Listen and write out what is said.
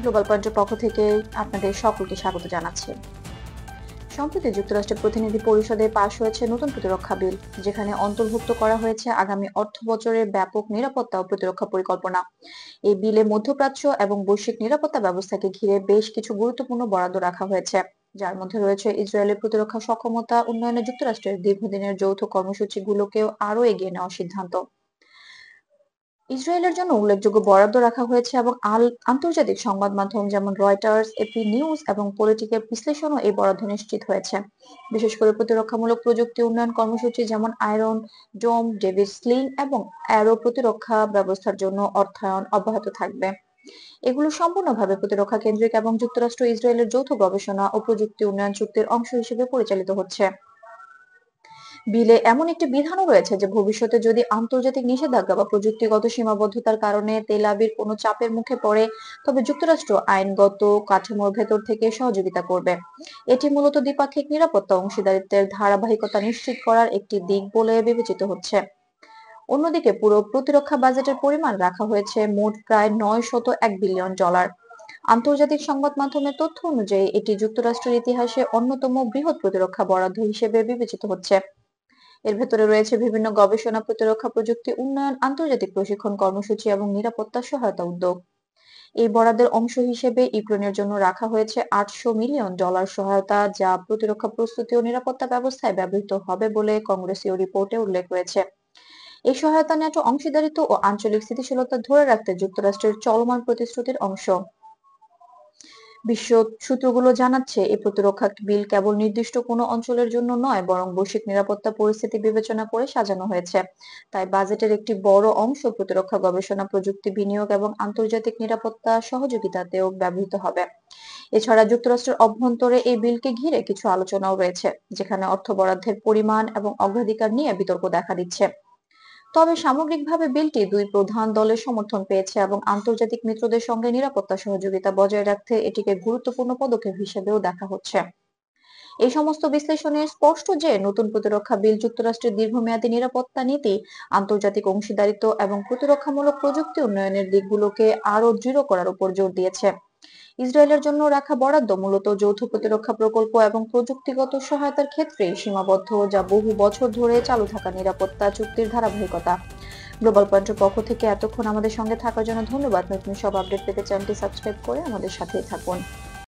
Global পয়েন্টের পক্ষ থেকে আপনাদের সকলকে স্বাগত জানাচ্ছি। সম্প্রতি যুক্তরাষ্ট্রের প্রতিনিধি পরিষদে পাশ হয়েছে নতুন প্রতিরক্ষা বিল, যেখানে অন্তর্ভুক্ত করা হয়েছে আগামী অর্থ বছরের ব্যাপক নিরাপত্তা ও প্রতিরক্ষা পরিকল্পনা। এই বিলে মধ্যপ্রাচ্য এবং বৈশ্বিক নিরাপত্তা ব্যবস্থাকে ঘিরে বেশ কিছু গুরুত্বপূর্ণ বরাদ্দ রাখা হয়েছে, যার মধ্যে রয়েছে ইসরায়েলের প্রতিরক্ষা সক্ষমতা উন্নয়নে যুক্তরাষ্ট্রের দীর্ঘদিনের যৌথ কর্মসূচিগুলোকেও আরো এগিয়ে নেওয়ার সিদ্ধান্ত। ইসরায়েলের জন্য উল্লেখযোগ্য বরাদ্দ রাখা হয়েছে এবং আন্তর্জাতিক সংবাদ মাধ্যম যেমন রয়টার্স, এপি নিউজ এবং পলিটিকের বিশ্লেষণও এই বরাদ্দ নিশ্চিত হয়েছে। বিশেষ করে প্রতিরক্ষামূলক প্রযুক্তি উন্নয়ন কর্মসূচি যেমন আয়রন ডোম, ডেভিড স্লিং এবং অ্যারো প্রতিরক্ষা ব্যবস্থার জন্য অর্থায়ন অব্যাহত থাকবে। এগুলো সম্পূর্ণভাবে প্রতিরক্ষা কেন্দ্রিক এবং যুক্তরাষ্ট্র ইসরায়েলের যৌথ গবেষণা ও প্রযুক্তি উন্নয়ন চুক্তির অংশ হিসেবে পরিচালিত হচ্ছে। বিলে এমন একটি বিধানও রয়েছে যে ভবিষ্যতে যদি আন্তর্জাতিক নিষেধাজ্ঞা বা প্রযুক্তিগত সীমাবদ্ধতার কারণে তেল আবিব কোনো চাপের মুখে পড়ে, তবে যুক্তরাষ্ট্র আইনগত কাঠামোর ভেতর থেকে সহযোগিতা করবে। এটি মূলত দ্বিপাক্ষিক নিরাপত্তা অংশীদারিত্বের ধারাবাহিকতা নিশ্চিত করার একটি দিক বলে বিবেচিত হচ্ছে। অন্যদিকে পুরো প্রতিরক্ষা বাজেটের পরিমাণ রাখা হয়েছে মোট প্রায় $901 বিলিয়ন। আন্তর্জাতিক সংবাদ মাধ্যমের তথ্য অনুযায়ী এটি যুক্তরাষ্ট্রের ইতিহাসে অন্যতম বৃহৎ প্রতিরক্ষা বরাদ্দ হিসেবে বিবেচিত হচ্ছে। এর ভেতরে রয়েছে বিভিন্ন গবেষণা, প্রতিরক্ষা প্রযুক্তি উন্নয়ন, আন্তর্জাতিক প্রশিক্ষণ কর্মসূচি এবং নিরাপত্তা সহায়তা উদ্যোগ। এই বরাদ্দের অংশ হিসেবে ইউক্রেনের জন্য রাখা হয়েছে $800 মিলিয়ন সহায়তা, যা প্রতিরক্ষা প্রস্তুতি ও নিরাপত্তা ব্যবস্থায় ব্যবহৃত হবে বলে কংগ্রেসীয় রিপোর্টে উল্লেখ রয়েছে। এই সহায়তা ন্যাটো অংশীদারিত্ব ও আঞ্চলিক স্থিতিশীলতা ধরে রাখতে যুক্তরাষ্ট্রের চলমান প্রতিশ্রুতির অংশ। বিশ্ব সূত্রগুলো জানাচ্ছে, এই প্রতিরক্ষা বিল কেবল নির্দিষ্ট কোনো অঞ্চলের জন্য নয়, বরং বৈশ্বিক নিরাপত্তা পরিস্থিতি বিবেচনা করে সাজানো হয়েছে। তাই বাজেটের একটি বড় অংশ প্রতিরক্ষা গবেষণা, প্রযুক্তি বিনিয়োগ এবং আন্তর্জাতিক নিরাপত্তা সহযোগিতাতেও ব্যবহৃত হবে। এছাড়া যুক্তরাষ্ট্রের অভ্যন্তরে এই বিলকে ঘিরে কিছু আলোচনাও রয়েছে, যেখানে অর্থ বরাদ্দের পরিমাণ এবং অগ্রাধিকার নিয়ে বিতর্ক দেখা দিচ্ছে। তবে সামগ্রিকভাবে বিলটি দুই প্রধান দলের সমর্থন পেয়েছে এবং আন্তর্জাতিক মিত্রদের সঙ্গে নিরাপত্তা সহযোগিতা বজায় রাখতে এটিকে গুরুত্বপূর্ণ পদক্ষেপ হিসেবেও দেখা হচ্ছে। এই সমস্ত বিশ্লেষণে স্পষ্ট যে নতুন প্রতিরক্ষা বিল যুক্তরাষ্ট্রের দীর্ঘমেয়াদী নিরাপত্তা নীতি, আন্তর্জাতিক অংশীদারিত্ব এবং প্রতিরক্ষামূলক প্রযুক্তি উন্নয়নের দিকগুলোকে আরো দৃঢ় করার উপর জোর দিয়েছে। ইসরায়েলের জন্য রাখা বরাদ্দ মূলত যৌথ প্রতিরক্ষা প্রকল্প এবং প্রযুক্তিগত সহায়তার ক্ষেত্রে সীমাবদ্ধ, যা বহু বছর ধরে চালু থাকা নিরাপত্তা চুক্তির ধারাবাহিকতা। গ্লোবাল পয়েন্টের পক্ষ থেকে এতক্ষণ আমাদের সঙ্গে থাকার জন্য ধন্যবাদ। নতুন সব আপডেট পেতে চ্যানেলটি সাবস্ক্রাইব করে আমাদের সাথেই থাকুন।